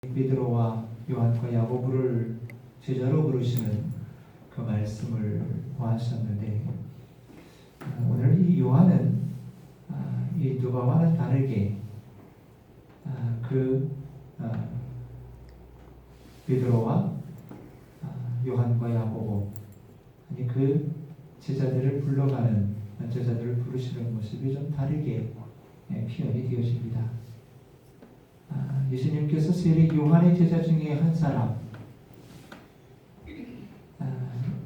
베드로와 요한과 야고보를 제자로 부르시는 그 말씀을 보았었는데, 오늘 이 요한은 이 누가와는 다르게 베드로와 요한과 야고보, 아니 그 제자들을 부르시는 모습이 좀 다르게 표현이 되어집니다. 예수님께서 세례 요한의 제자 중에 한 사람,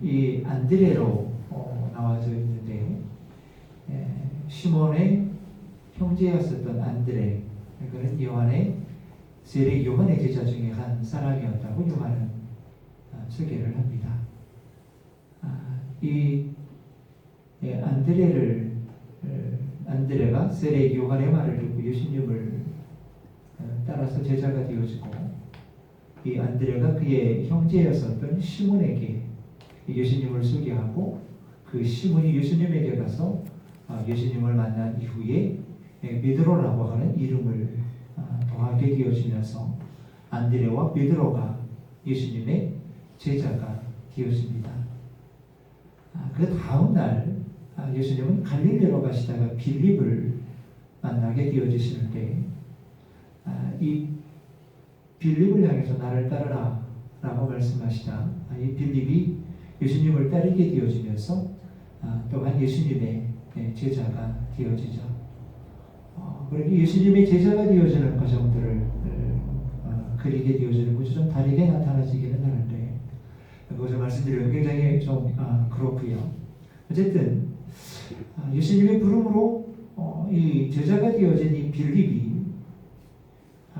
이 안드레로 나와져 있는데, 시몬의 형제였었던 안드레, 그는 요한의 세례 요한의 제자 중에 한 사람이었다고 요한은 소개를 합니다. 이 안드레가 세례 요한의 말을 듣고 예수님을 따라서 제자가 되어지고, 이 안드레가 그의 형제였었던 시몬에게 예수님을 소개하고, 그 시몬이 예수님에게 가서 예수님을 만난 이후에 베드로라고 하는 이름을 더하게 되어지면서 안드레와 베드로가 예수님의 제자가 되었습니다. 그 다음 날 예수님은 갈릴리로 가시다가 빌립을 만나게 되어지시는데, 이 빌립을 향해서 나를 따르라 라고 말씀하시자 이 빌립이 예수님을 따르게 되어지면서 또한 예수님의 제자가 되어지죠. 그렇게 예수님의 제자가 되어지는 과정들을 그리게 되어지는 것이 좀 다르게 나타나지기는 하는데, 그것을 말씀드리면 굉장히 좀 그렇고요. 어쨌든 예수님의 부름으로 이 제자가 되어진 이 빌립이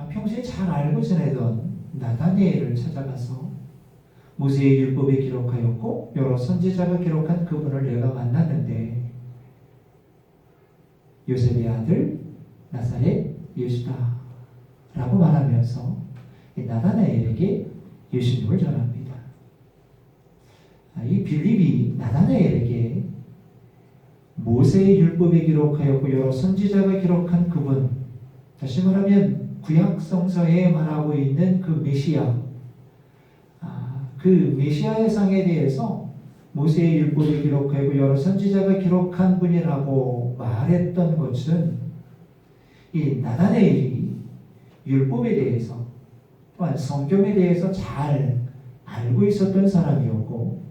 평소에 잘 알고 지내던 나다니엘을 찾아가서 모세의 율법에 기록하였고 여러 선지자가 기록한 그분을 내가 만났는데 요셉의 아들 나사렛 예수다 라고 말하면서 나다나엘에게 예수님을 전합니다. 이 빌립이 나다나엘에게 모세의 율법에 기록하였고 여러 선지자가 기록한 그분, 다시 말하면 구약 성서에 말하고 있는 그 메시아, 그 메시아의 상에 대해서 모세의 율법에 기록하고 여러 선지자가 기록한 분이라고 말했던 것은 이 나다나엘이 율법에 대해서 또한 성경에 대해서 잘 알고 있었던 사람이었고,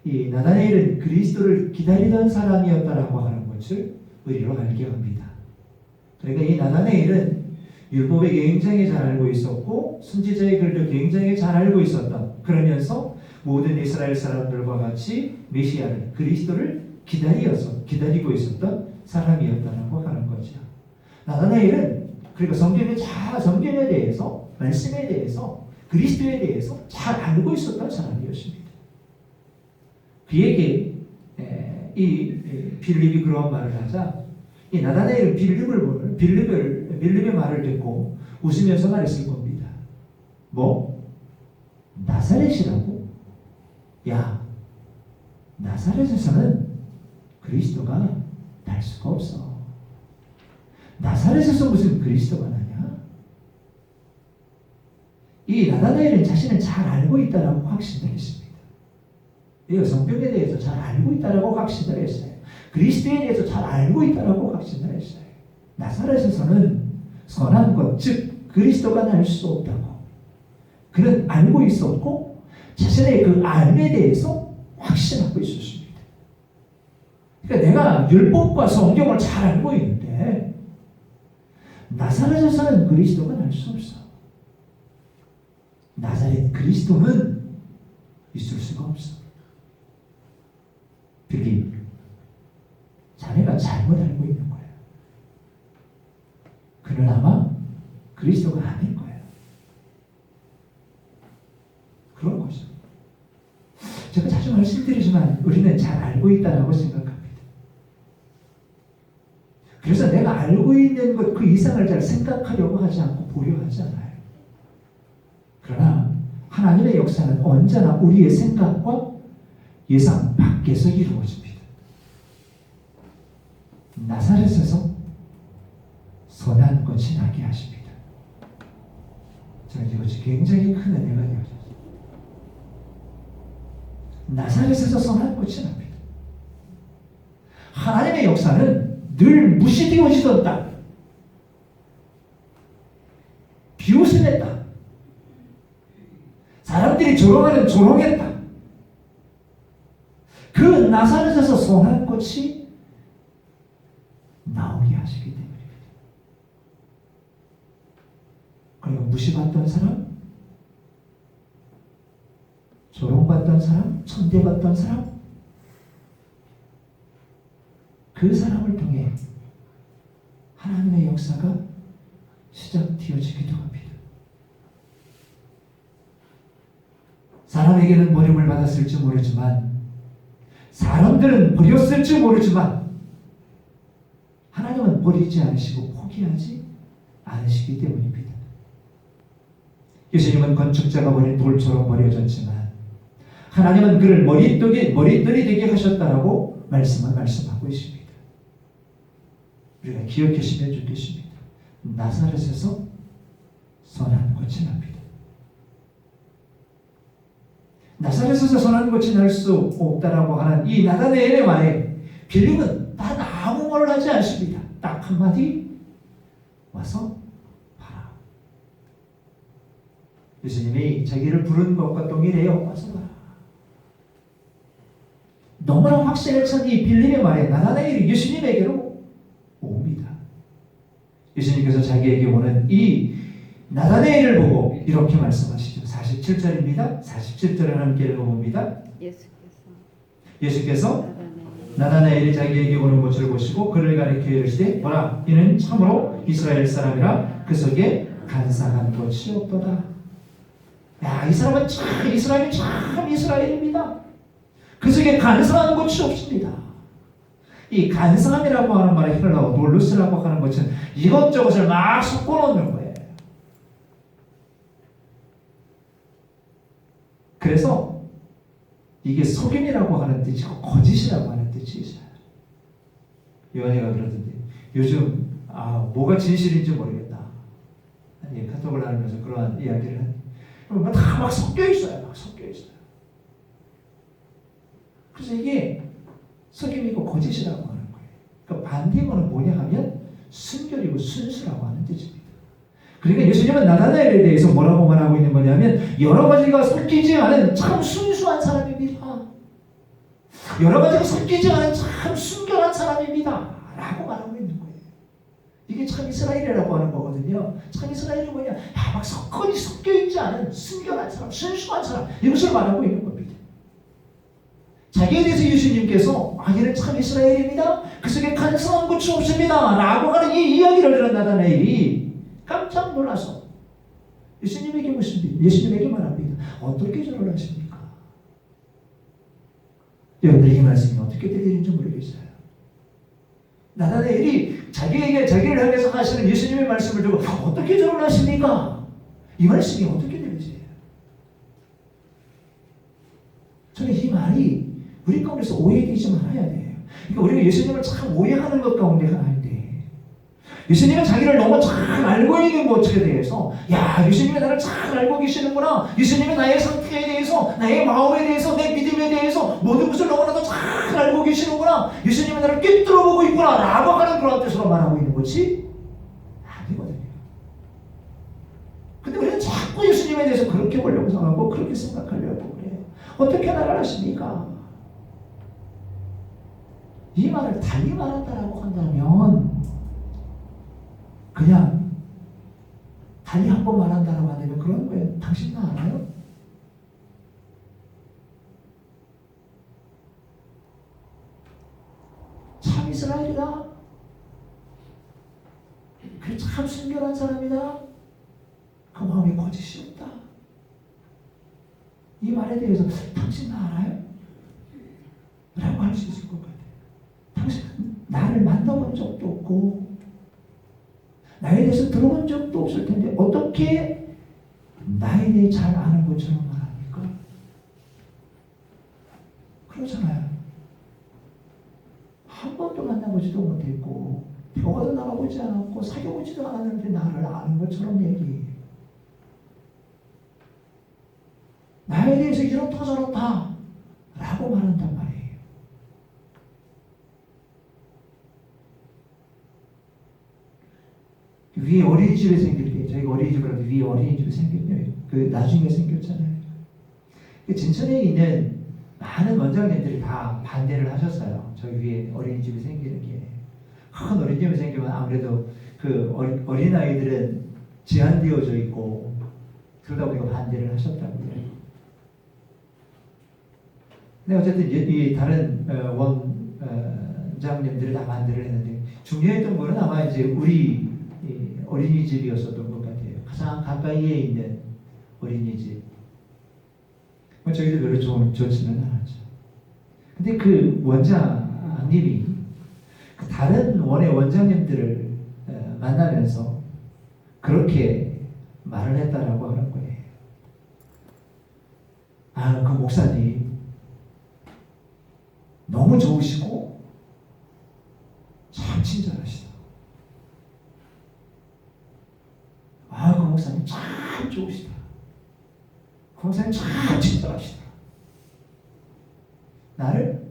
이 나다나엘은 그리스도를 기다리던 사람이었다라고 하는 것을 우리로 알게 합니다. 그러니까 이 나다나엘은 율법에 굉장히 잘 알고 있었고 선지자의 글도 굉장히 잘 알고 있었던, 그러면서 모든 이스라엘 사람들과 같이 메시아를, 그리스도를 기다리고 있었던 사람이었다라고 하는 거죠. 나다나엘은 그러니까 성경에 대해서, 말씀에 대해서, 그리스도에 대해서 잘 알고 있었던 사람이었습니다. 그에게 이 빌립이 그런 말을 하자 이 나다나엘은 빌립의 말을 듣고 웃으면서 말했을 겁니다. 뭐? 나사렛이라고? 야, 나사렛에서는 그리스도가 날 수가 없어. 나사렛에서 무슨 그리스도가 나냐? 이 나다나엘은 자신은 잘 알고 있다라고 확신을 했습니다. 이 성경에 대해서 잘 알고 있다라고 확신을 했어요. 그리스도에 대해서 잘 알고 있다라고 확신을 했어요. 나사렛에서는 선한 것, 즉 그리스도가 날 수 없다고 그는 알고 있었고, 자신의 그 알에 대해서 확신하고 있었습니다. 그러니까 내가 율법과 성경을 잘 알고 있는데 나사렛에서는 그리스도가 날 수 없어. 나사렛 그리스도는 있을 수가 없어. 빌립, 자네가 잘못 알고 있는 거야. 그는 아마 그리스도가 아닐 거야. 그런 거죠. 제가 자주 말씀드리지만 우리는 잘 알고 있다고 생각합니다. 그래서 내가 알고 있는 것 그 이상을 잘 생각하려고 하지 않고 보려 하지 않아요. 그러나 하나님의 역사는 언제나 우리의 생각과 예상 밖에서 이루어집니다. 나사렛에서 선한 것이 나게 하십니다. 저는 이거 지켜 굉장히 큰 은혜가 되어졌어요. 나사렛에서 선한 꽃이 납니다. 하나님의 역사는 늘 무시되어지던 땅, 비웃음의 땅, 사람들이 조롱하는 땅, 그 나사렛에서 선한 꽃이 나오게 하시기 때문입니다. 그리고 무시받던 사람, 조롱받던 사람, 천대받던 사람, 그 사람을 통해 하나님의 역사가 시작되어지기도 합니다. 사람에게는 버림을 받았을지 모르지만, 사람들은 버렸을지 모르지만, 하나님은 버리지 않으시고 포기하지 않으시기 때문입니다. 예수님은 건축자가 버린 돌처럼 버려졌지만, 하나님은 그를 머릿돌이 되게 하셨다라고 말씀하고 있습니다. 우리가 기억하시면 좋겠습니다. 나사렛에서 선한 꽃이 납니다. 나사렛에서 선한 꽃이 날 수 없다라고 하는 이 나다나엘의 말에 빌립은 단 아무 말을 하지 않습니다. 딱 한마디, 와서 봐라. 예수님이 자기를 부른 것과 동일해요. 와서 봐라. 너무나 확신을 찬 이 빌립의 말에 나다나엘이 예수님에게로 옵니다. 예수님께서 자기에게 오는 이 나다나엘을 보고 이렇게 말씀하시죠. 47절입니다. 47절을 함께 읽어봅니다. 예수께서 나다나엘이 자기에게 오는 것을 보시고 그를 가리켜 이르시되 보라, 이는 참으로 이스라엘 사람이라 그 속에 간사한 것이 없도다. 야, 이 사람은 참 이스라엘이 참 이스라엘입니다. 그 속에 간사한 것이 없습니다. 이 간사함이라고 하는 말의 헬라어 놀루스라고 하는 것은 이것저것을 막 섞어놓는 거예요. 그래서 이게 속임이라고 하는 뜻이고 거짓이라고 하는 뜻이 있어요. 요한이가 그러던데 요즘 뭐가 진실인지 모르겠다. 아니, 카톡을 나누면서 그러한 이야기를 하니 다 막 섞여 있어요. 막 섞여 있어요. 그래서 이게 속임이고 거짓이라고 하는 거예요. 그러니까 반대어는 뭐냐 하면 순결이고 순수라고 하는 뜻입니다. 그러니까 예수님은 나다나엘에 대해서 뭐라고 말하고 있는 거냐면 여러 가지가 섞이지 않은 참 순수한 사람입니다. 여러 가지가 섞이지 않은 참 순결한 사람입니다. 라고 말하고 있는 거예요. 이게 참 이스라엘이라고 하는 거거든요. 참 이스라엘이 뭐냐? 막 섞여있지 않은 순결한 사람, 순수한 사람, 이것을 말하고 있는 겁니다. 자기에 대해서 예수님께서 얘는 참 이스라엘입니다. 그 속에 간사한 것이 없습니다. 라고 하는 이 이야기를 들은 나다나엘이 깜짝 놀라서 예수님에게 묻습니다. 예수님에게 말합니다. 어떻게 저를 하십니까? 여러분들 이 말씀이 어떻게 들리는지 모르겠어요. 나다나엘이 자기를 향해서 하시는 예수님의 말씀을 듣고 어떻게 저를 하십니까? 이 말씀이 어떻게 들리세요? 저는 이 말이 우리 가운데서 오해되지 말아야 돼요. 그러니까 우리가 예수님을 참 오해하는 것 가운데 하나인데 예수님은 자기를 너무 잘 알고 있는 것에 대해서 예수님이 나를 잘 알고 계시는구나. 예수님이 나의 상태에 대해서, 나의 마음에 대해서, 내 믿음에 대해서 모든 것을 너무나도 잘 알고 계시는구나. 예수님이 나를 꿰뚫어 보고 있구나 라고 하는 그런 뜻으로 말하고 있는 것이 아니거든요. 근데 우리는 자꾸 예수님에 대해서 그렇게 보려고 생각하고 그렇게 생각하려고 그래요. 어떻게 나를 아십니까? 이 말을 달리 말한다라고 한다면 그냥 달리 한 번 말한다라고 한다면 그런 거예요. 당신 나 알아요? 참 이스라엘이다. 그 참 순결한 사람이다. 그 마음에 거짓이 없다. 이 말에 대해서 당신 나 알아요? 라고 할 수 있을 것 같아요. 당신 나를 만나본 적도 없고 나에 대해서 들어본 적도 없을 텐데 어떻게 나에 대해 잘 아는 것처럼 말합니까? 그렇잖아요. 한 번도 만나보지도 못했고 병원도 나가보지 않았고 사귀어보지도 않았는데 나를 아는 것처럼 얘기해요. 나에 대해서 이렇다 저렇다 라고 말한단 말이에요. 위에 어린이집에 생길 때, 저희가 어린이집이라도 위에 어린이집에 생겼네요. 그 나중에 생겼잖아요. 그 진천에 있는 많은 원장님들이 다 반대를 하셨어요. 저희 위에 어린이집이 생기는 게. 큰 어린이집이 생기면 아무래도 그 어린아이들은 제한되어져 있고 그러다 보니까 반대를 하셨다고요. 근데 어쨌든 이 다른 원장님들이 다 반대를 했는데 중요했던 거는 아마 이제 우리 어린이집이었었던 것 같아요. 가장 가까이에 있는 어린이집. 저희도 별로 좋지는 않았죠. 근데 그 원장님이 그 다른 원의 원장님들을 만나면서 그렇게 말을 했다라고 하는 거예요. 아, 그 목사님 너무 좋으시고 참 친절하시다. 아, 그 목사님 참 좋으시다. 그 목사님 참 친절하시다. 나를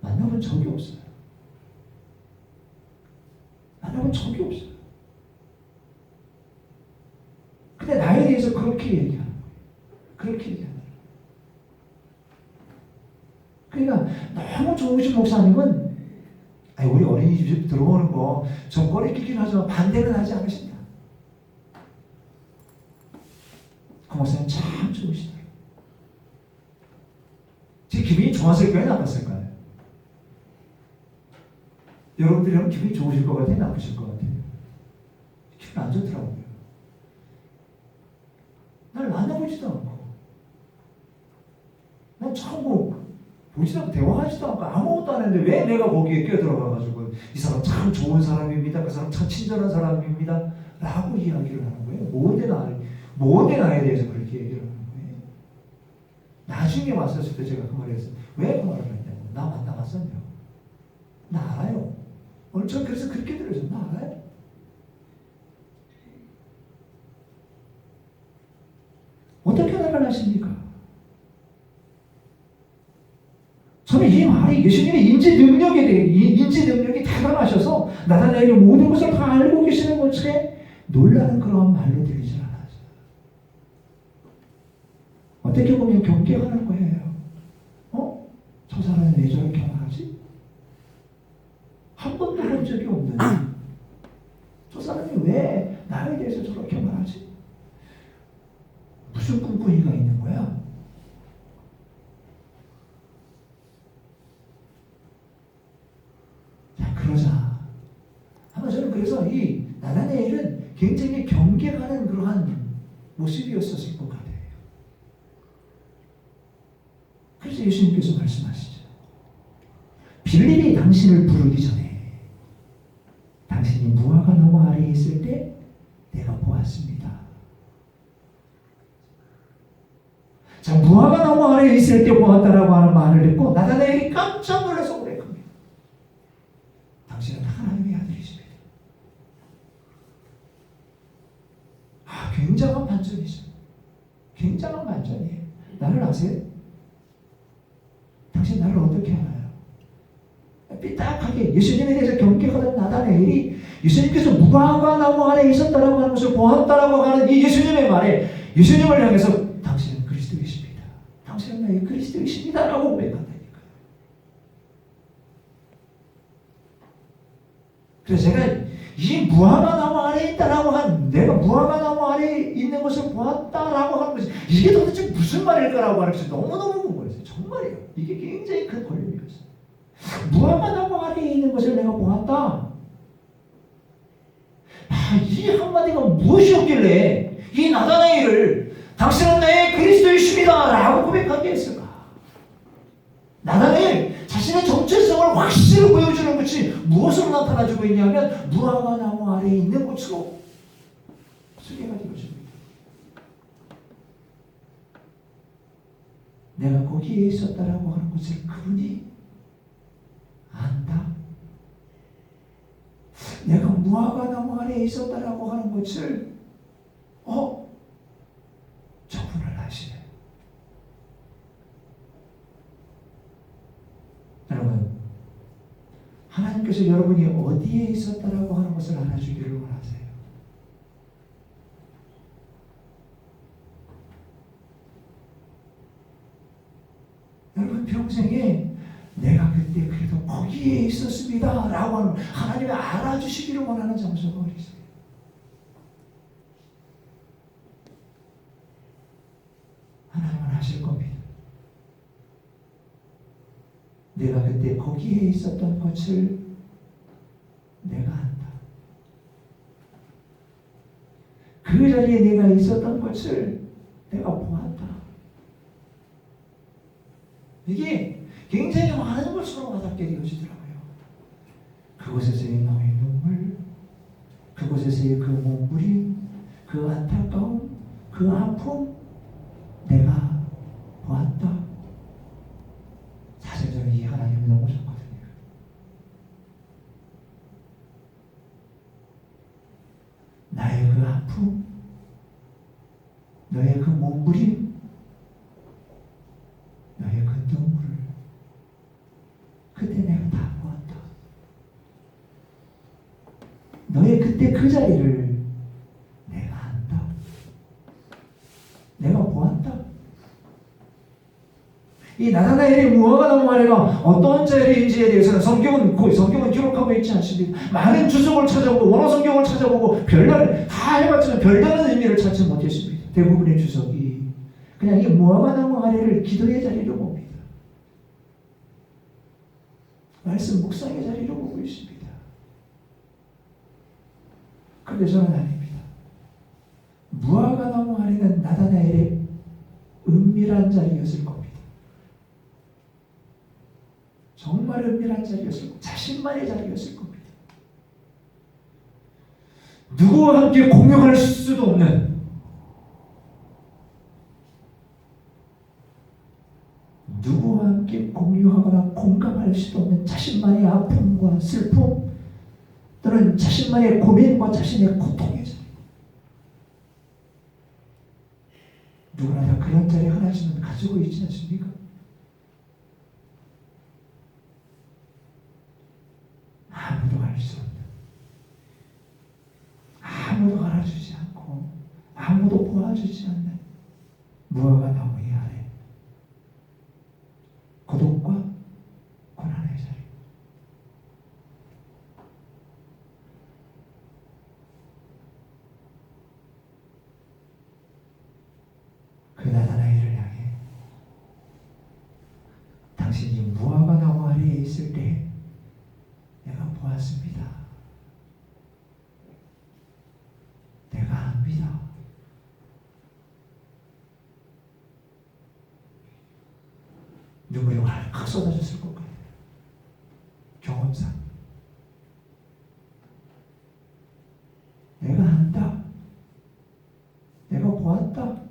만나본 적이 없어요. 만나본 적이 없어요. 근데 나에 대해서 그렇게 얘기하는 거예요. 그렇게 얘기하는 거예요. 그러니까 너무 좋으신 목사님은 우리 어린이집 들어오는 거 좀 꺼리끼긴 하지만 반대는 하지 않으신다. 그 목사님 참 좋으시다. 제 기분이 좋았을까요? 나빴을까요? 여러분들이라면 기분이 좋으실 것 같아요? 나쁘실 것 같아요? 기분 안 좋더라고요. 날 만나보지도 않고 난 처음 보지도 않고 대화하지도 않고 아무것도 안 했는데 왜 내가 거기에 끼어들어가가지고 이 사람 참 좋은 사람입니다. 그 사람 참 친절한 사람입니다. 라고 이야기를 하는 거예요. 뭔데 나에 대해서 그렇게 얘기를 하는 거예요. 나중에 왔었을 때 제가 그 말을 했어요. 왜 그 말을 했냐고. 나 만나봤었냐고. 나 알아요. 오늘 전 그래서 그렇게 들어서 나 알아요. 어떻게 나를 아십니까? 저는 이 말이 예수님의 인지 능력이 대단하셔서 나타내는 모든 것을 다 알고 계시는 것에 놀라는 그런 말로 들리지 않아요. 어떻게 보면 경계하는 거예요. 저 사람은 왜 저렇게 말하지? 한 번도 본 적이 없는 저 사람이 왜 나에 대해서 저렇게 말하지? 무슨 꿍꿍이가 있는 거야? 자, 그러자. 아마 저는 그래서 이 나다나엘은 굉장히 경계하는 그러한 모습이었었을 것 같아요. 그래서 예수님께서 말씀하시죠. 빌립이 당신을 부르기 전에 당신이 무화과 나무 아래에 있을 때 내가 보았습니다. 자, 무화과 나무 아래에 있을 때 보았다라고 하는 말을 듣고 나다나엘이 깜짝 놀라서 그래. 당신은 하나님의 아들이십니다. 굉장한 반전이죠. 굉장한 반전이에요. 나를 아세요? 당신 나를 어떻게 알아요? 삐딱하게 예수님에 대해서 경계하던 나다나엘이 예수님께서 무화과 나무 아래에 있었다라고 하는 것을 보았다라고 하는 이 예수님의 말에 예수님을 향해서 당신은 그리스도이십니다. 당신은 나의 그리스도이십니다. 라고 고백한다니까요. 그래서 제가 이 무화과 나무 아래에 있다라고 내가 무화과 나무 아래에 있는 것을 보았다라고 하는 것이 이게 도대체 무슨 말일까라고 하는 것이 너무너무 궁금했어요. 정말이에요. 이게 굉장히 큰 권력이었어요. 무화과 나무 아래에 있는 것을 내가 보았다. 이 한마디가 무엇이었길래 이 나다나엘을 당신은 나의 그리스도이십니다 라고 고백하게 했을까? 나다나엘 자신의 정체성을 확실히 보여주는 것이 무엇으로 나타나주고 있냐면 무화과 나무 아래에 있는 것으로 소개가 되어집니다. 내가 거기에 있었다라고 하는 것을 그분이 안다. 내가 무화과 나무 아래에 있었다라고 하는 것을 저분을 아시네. 하나님께서 여러분이 어디에 있었다라고 하는 것을 알아주기를 원하세요. 여러분 평생에 내가 그때 그래도 거기에 있었습니다 라고 하는 하나님이 알아주시기를 원하는 장소가 어디 있어요? 하나님은 하실 겁니다. 내가 그때 거기에 있었던 것을 내가 안다. 그 자리에 내가 있었던 것을 내가 보았다. 이게 굉장히 많은 걸 서로 와닿게 되어지더라고요. 그곳에서의 너의 눈물, 그곳에서의 그 몸부림, 그 안타까움, 그 아픔 내가 보았다. 사실 저는 이 하나님이 너무 좋거든요. 나의 그 아픔, 너의 그 몸부림, 너의 그 눈물을 그때 내가 다 보았다. 너의 그때 그 자리를 내가 안다. 내가 보았다. 이 나다나엘의 무화과나무 아래가 어떤 자리인지에 대해서는 성경은 기록하고 있지 않습니다. 많은 주석을 찾아보고 원어 성경을 찾아보고 별다른 다 해봤지만 별다른 의미를 찾지 못했습니다. 대부분의 주석이 그냥 이 무화과나무 아래를 기도의 자리로 봅니다. 말씀 묵상의 자리로 보고 있습니다. 그런데 저는 아닙니다. 무화과나무 아래는 나다나엘의 은밀한 자리였을 겁니다. 정말 은밀한 자리였을 겁니다. 자신만의 자리였을 겁니다. 누구와 함께 공유할 수도 없는, 누구와 함께 공유하거나 공감할 수도 없는 자신만의 아픔과 슬픔 또는 자신만의 고민과 자신의 고통의 자리. 누구나 다 그런 자리 하나씩은 가지고 있지 않습니까? 아무도 알 수 없는, 아무도 알아주지 않고 아무도 보아주지 않는 무화과나무 아래 고독과 고난의 자리. 그 나다나엘을 향해 당신이 무화과나무 아래에 있을 때 내가 보았습니다. 내가 압니다. 눈물이 활칵 쏟아졌을 것 같아요. 경험상. 내가 안다. 내가 보았다.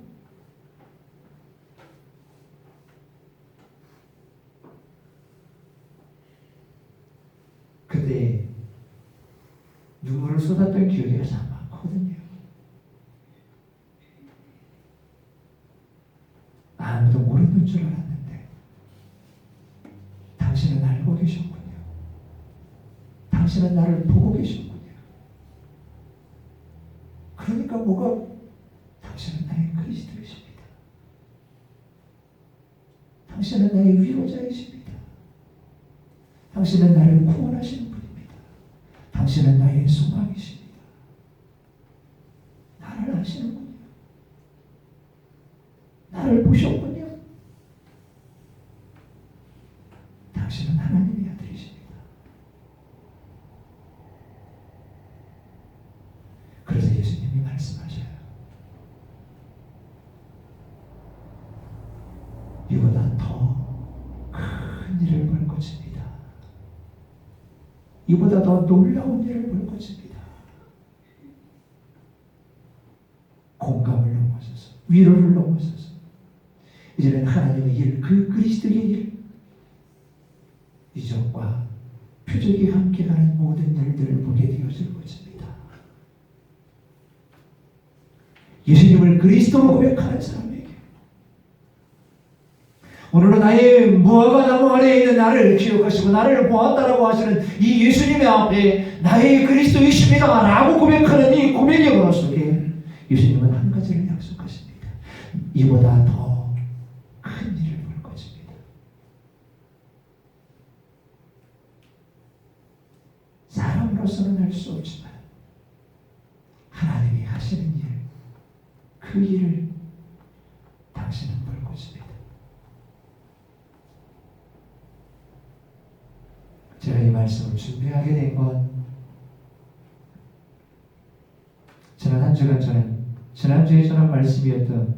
그때 눈물을 쏟았던 기억이 가장 많거든요. 아무도 모르는 줄 알았는데 당신은 알고 계셨군요. 당신은 나를 보고 계셨군요. 그러니까 뭐가, 당신은 나의 그리스도이십니다. 당신은 나의 위로자이십니다. 당신은 나를 구원하시는 분입니다. 당신은 나의 소망이십니다. 나를 아시는군요. 나를 보셨군요. 당신은 하나님의 아들이십니다. 그래서 예수님이 말씀하셔요. 이보다 더 큰 일을 볼 것입니다. 이보다 더 놀라운 일을 볼 것입니다. 공감을 넘어서서, 위로를 넘어서서 이제는 하나님의 일, 그 그리스도의 일, 이적과 표적이 함께 가는 모든 일들을 보게 되어질 것입니다. 예수님을 그리스도로 고백하는 사람에게 오늘은 나의 무화과 나무 아래에 있는 나를 기억하시고 나를 보았다라고 하시는 이 예수님의 앞에 나의 그리스도이십니다 라고 고백하는 이 고백의 언어 속에 예수님은 한 가지를 약속하십니다. 이보다 더 큰 일을 볼 것입니다. 사람으로서는 할 수 없지만 하나님이 하시는 일, 그 일을 당신은 볼 것입니다. 제가 이 말씀을 준비하게 된 건 지난 한 주간 저는 지난주에 전한 말씀이었던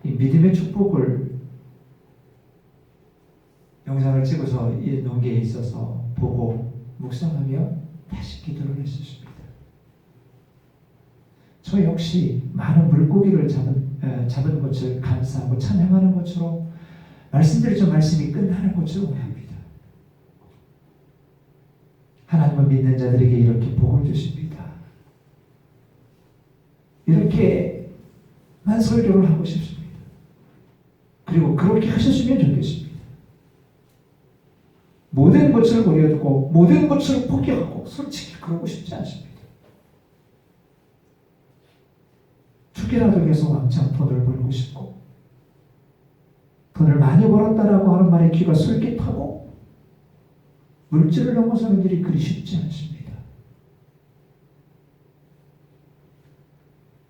이 믿음의 축복을 영상을 찍어서 이 농계에 있어서 보고 묵상하며 다시 기도를 했었습니다. 저 역시 많은 물고기를 잡은 것을 감사하고 찬양하는 것처럼 말씀드렸죠. 말씀이 끝나는 것처럼 합니다. 하나님을 믿는 자들에게 이렇게 복을 주십니다. 이렇게만 설교를 하고 싶습니다. 그리고 그렇게 하셨으면 좋겠습니다. 모든 것을 버려두고 모든 것을 포기하고 솔직히 그러고 싶지 않습니다. 투기라도 해서 왕창 돈을 벌고 싶고 돈을 많이 벌었다라고 하는 말에 귀가 솔깃하고 물질을 넘어서는 일이 그리 쉽지 않습니다.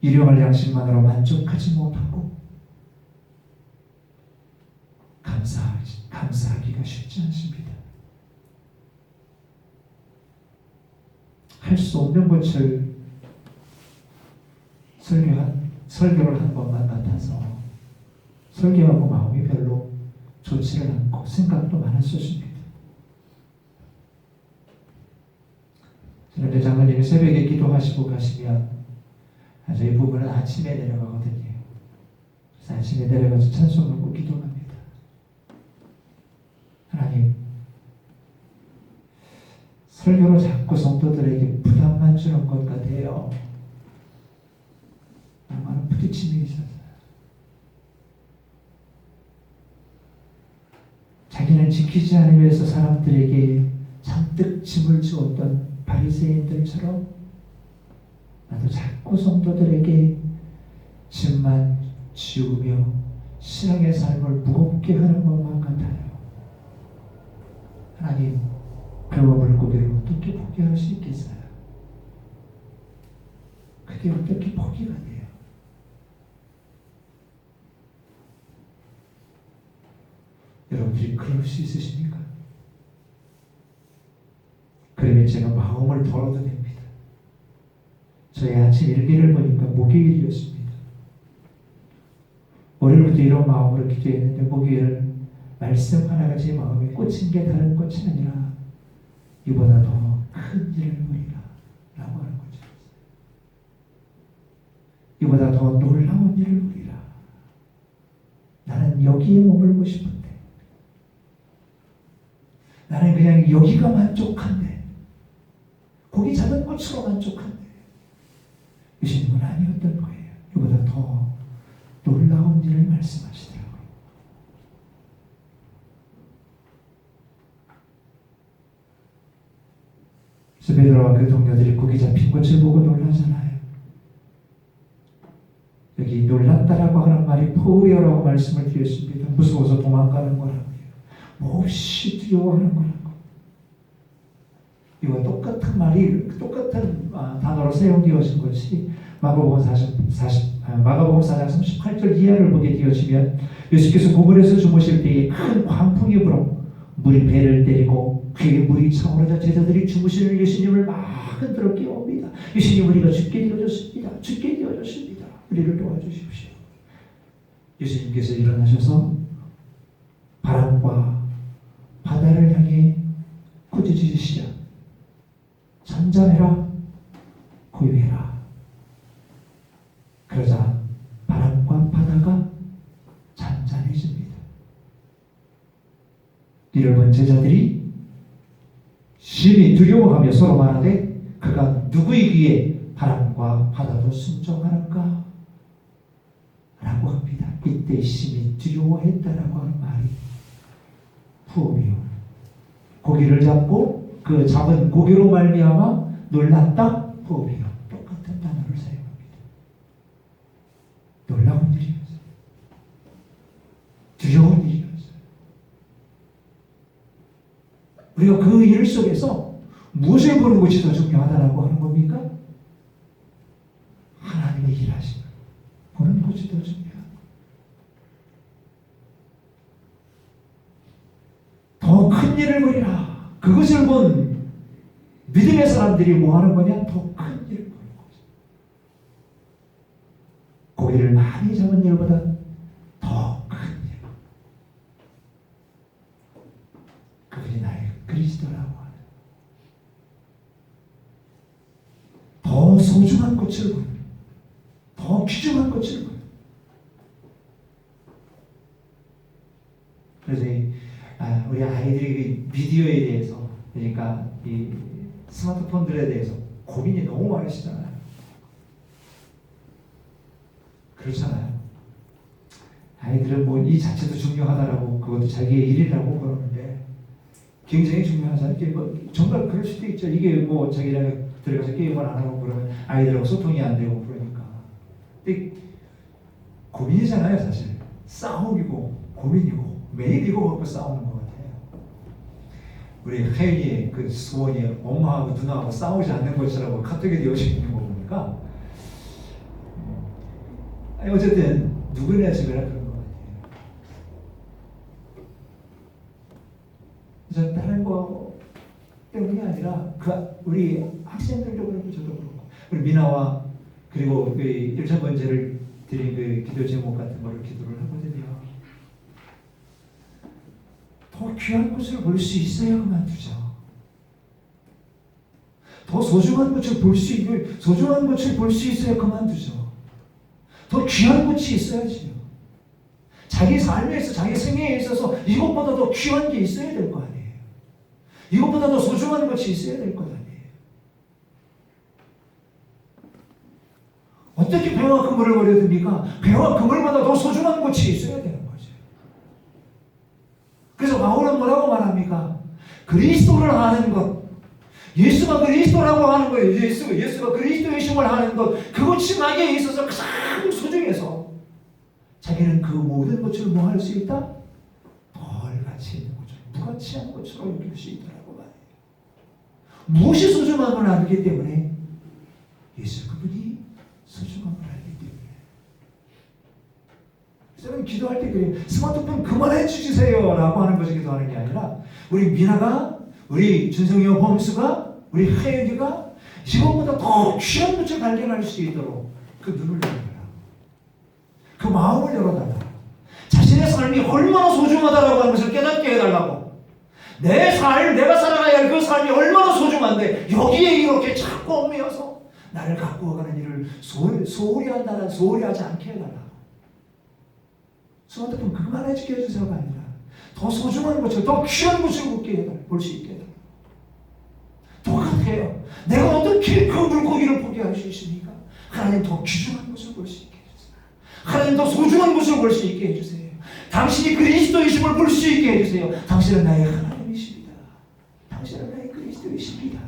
일용할 양식만으로 만족하지 못하고 감사하기가 쉽지 않습니다. 할 수 없는 것을 설교를 한 것만 같아서 설교하고 마음이 별로 좋지를 않고 생각도 많았었습니다. 그런데 장로님이 새벽에 기도하시고 가시면 저희 부부는 아침에 내려가거든요. 그래서 아침에 내려가서 찬송을 하고 기도합니다. 하나님, 설교로 자꾸 성도들에게 부담만 주는 것 같아요. 많은 부딪힘이 있었어요. 자기는 지키지 않기 위해서 사람들에게 잔뜩 짐을 주었던 바리새인들처럼 나도 자꾸 성도들에게 짐만 지우며 신앙의 삶을 무겁게 하는 것만 같아요. 하나님, 배와 물고기를 어떻게 포기할 수 있겠어요? 그게 어떻게 포기가 돼요? 여러분들이 그럴 수 있으십니까? 그러면 제가 마음을 덜어도 됩니다. 저의 아침 일기를 보니까 목요일이었습니다. 월요일부터 이런 마음으로 기도했는데 목요일 말씀 하나가 제 마음에 꽂힌 게 다른 것이 아니라 이보다 더 큰 일을 보리라 라고 하는 거죠. 이보다 더 놀라운 일을 보리라. 나는 여기에 머물고 싶은데 나는 그냥 여기가 만족한데 고기 잡은 것으로 만족한데 예수님은 아니었던 거예요. 이보다 더 놀라운 일을 말씀하시더라고요. 그래서 베드로와 그 동료들이 고기 잡힌 것을 보고 놀라잖아요. 여기 놀랐다라고 하는 말이 포우여라고 말씀을 드렸습니다. 무서워서 도망가는 거라고요. 몹시 두려워하는 거라고. 이와 똑같은 말이 똑같은 단어로 사용되어진 것이 마가복음 4장 38절 이하를 보게 되어지면 예수께서 고물에서 주무실 때에 큰 광풍이 불어 물이 배를 때리고 그의 물이 차오르자 제자들이 주무시는 예수님을 막 흔들어 깨웁니다. 예수님, 우리가 죽게 되어졌습니다. 죽게 되어졌습니다. 우리를 도와주십시오. 예수님께서 일어나셔서 바람과 바다를 향해 꾸짖으시자 잠잠해라, 고요해라. 그러자 바람과 바다가 잔잔해집니다. 이를 본 제자들이 심히 두려워하며 서로 말하되 그가 누구이기에 바람과 바다도 순종하는가? 라고 합니다. 이때 심히 두려워했다라고 하는 말이 부으며 고기를 잡고 그 잡은 고기로 말미암아 놀랐다 부으며 똑같은 단어를 사용합니다. 놀라운 일이었어요. 두려운 일이었어요. 우리가 그 일 속에서 무엇을 보는 것이 더 중요하다라고 하는 겁니까? 하나님의 일하시는 보는 것이 더 중요합니다. 더 큰 일을 보리라. 그것을 본 믿음의 사람들이 뭐 하는 거냐? 더 큰 일을 보는 거죠. 고기를 많이 잡은 일보다 더 큰 일. 그분이 나의 그리스도라고 하는 더 소중한 것을 보는, 더 귀중한 것을 보는. 그래서 우리 아이들이 미디어에 대해서, 그러니까 이 스마트폰들에 대해서 고민이 너무 많으시잖아요. 그렇잖아요. 아이들은 뭐 이 자체도 중요하다라고, 그것도 자기의 일이라고 그러는데 굉장히 중요하잖아요. 이게 뭐 정말 그럴 수도 있죠. 이게 뭐 자기랑 들어가서 게임을 안 하고 그러면 아이들하고 소통이 안 되고 그러니까. 근데 고민이잖아요, 사실. 싸움이고 고민이고 매일 이거 갖고 싸우는 것 같아요. 우리 혜인이의 그 소원이 엄마하고 누나하고 싸우지 않는 것이라고 카톡에 되어져 있는 거 보니까 어쨌든 누구나 지금 그런 것 같아요. 저 다른 거 때문이 아니라 우리 학생들도 그렇고 저도 그렇고 우리 미나와 그리고 그 1차 번째를 드린 그 기도 제목 같은 거를 기도를 하거든요. 더 귀한 것을 볼 수 있어야 그만두죠. 더 소중한 것을 볼 수 있어야 그만두죠. 더 귀한 것이 있어야지요. 자기 삶에서, 자기 생애에 있어서 이것보다 더 귀한 게 있어야 될 거 아니에요. 이것보다 더 소중한 것이 있어야 될 것 아니에요. 어떻게 배와 그물을 버려둡니까? 배와 그물보다 더 소중한 것이 있어야 되는 거죠. 그래서 바울은 뭐라고 말합니까? 그리스도를 아는 것, 예수가 그리스도라고 하는 거예요. 예수가 그리스도이심을 아는 것, 그것이 나에게 있어서 가장 소중해서 자기는 그 모든 것을 뭐 할 수 있다? 벌같이 있는 것처럼, 무가치 않은 것처럼 여길 수 있다라고 말해요. 무엇이 소중함을 알기 때문에? 예수 그분이 소중함을 알기 때문에. 저는 기도할 때 그래요. 스마트폰 그만해 주세요 라고 하는 것을 기도하는 게 아니라 우리 미나가, 우리 준성이와 범수가, 우리 하연이가 이것보다 더 귀한 것을 발견할 수 있도록 그 눈을 열어달라. 그 마음을 열어달라. 자신의 삶이 얼마나 소중하다라고 하는 것을 깨닫게 해달라고. 내 삶, 내가 살아가야 할 그 삶이 얼마나 소중한데 여기에 이렇게 자꾸 얽매여서 나를 갖고 가는 일을 소홀히 하지 않게 해달라. 스마트폰 그만해주게 해주세요가 아니라 더 소중한 것을, 더 귀한 것을 볼 수 있게 해달라. 똑같아요. 내가 어떻게 그 물고기를 포기할 수 있습니까? 하나님 더 귀중한 것을 볼 수 있게 해주세요. 하나님 더 소중한 것을 볼 수 있게 해주세요. 당신이 그리스도이심을 볼 수 있게 해주세요. 당신은 나의 하나님이십니다. 당신은 나의 그리스도이십니다.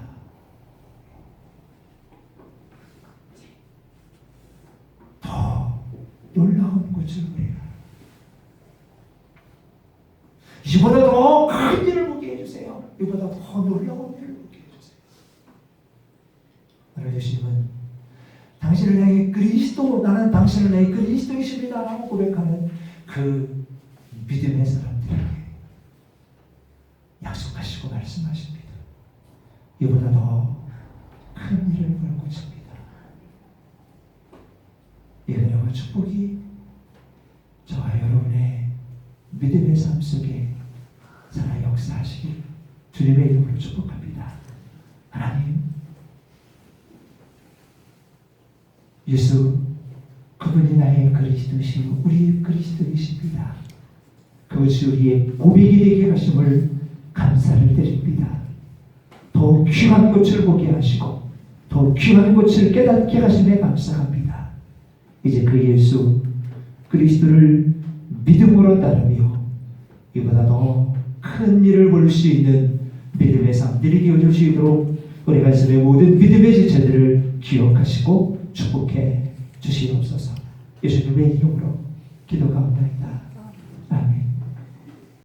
더 놀라운 것을 보리라. 이보다 더 큰 일을 보게 해주세요. 이보다 더 놀라운 일을 보게 해주세요. 하나님 주님은 당신을 나의 그리스도, 나는 당신을 나의 그리스도이십니다 라고 고백하는 그 믿음의 사람들에게 약속하시고 말씀하십니다. 이보다 더 큰 일을 볼 것입니다. 이 은혜와 축복이 저와 여러분의 믿음의 삶 속에 살아 역사하시길 주님의 이름으로 축복합니다. 하나님, 예수 그분이 나의 그리스도시고 우리의 그리스도이십니다. 그것이 우리의 고백이 되게 하심을 감사를 드립니다. 더 귀한 것을 보게 하시고 더 귀한 것을 깨닫게 하심에 감사합니다. 이제 그 예수 그리스도를 믿음으로 따르며 이보다 더 큰 큰 일을 볼 수 있는 믿음의 삶들이 되어줄 수 있도록 우리 가슴의 모든 믿음의 지체들을 기억하시고 축복해 주시옵소서. 예수님의 이름으로 기도가옵나이다.